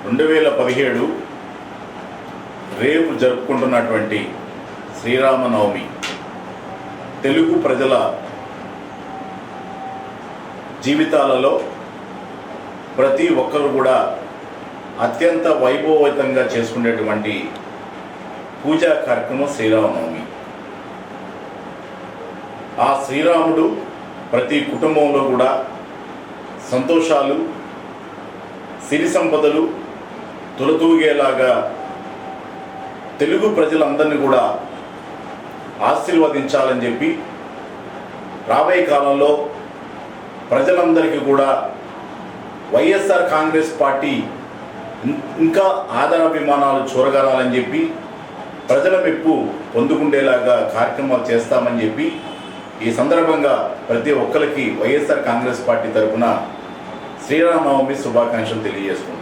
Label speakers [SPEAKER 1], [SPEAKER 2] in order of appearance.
[SPEAKER 1] 2017 రేపు జరుపుకుంటున్నటువంటి శ్రీరామనవమి తెలుగు ప్రజల జీవితాలలో ప్రతి ఒక్కరు కూడా అత్యంత వైభవోపేతంగా చేసుకునేటువంటి పూజా కార్యక్రమం శ్రీరామనవమి. ఆ శ్రీరాముడు ప్రతి కుటుంబంలో కూడా సంతోషాలు, సిరి సంపదలు తులతూగేలాగా తెలుగు ప్రజలందరినీ కూడా ఆశీర్వదించాలని చెప్పి రాబోయే కాలంలో ప్రజలందరికీ కూడా వైఎస్ఆర్ కాంగ్రెస్ పార్టీ ఇంకా ఆదరాభిమానాలు చూరగలాలని చెప్పి ప్రజల మెప్పు పొందుకుండేలాగా కార్యక్రమాలు చేస్తామని చెప్పి ఈ సందర్భంగా ప్రతి ఒక్కరికి వైఎస్ఆర్ కాంగ్రెస్ పార్టీ తరఫున శ్రీరామనవమి శుభాకాంక్షలు తెలియజేస్తున్నాను.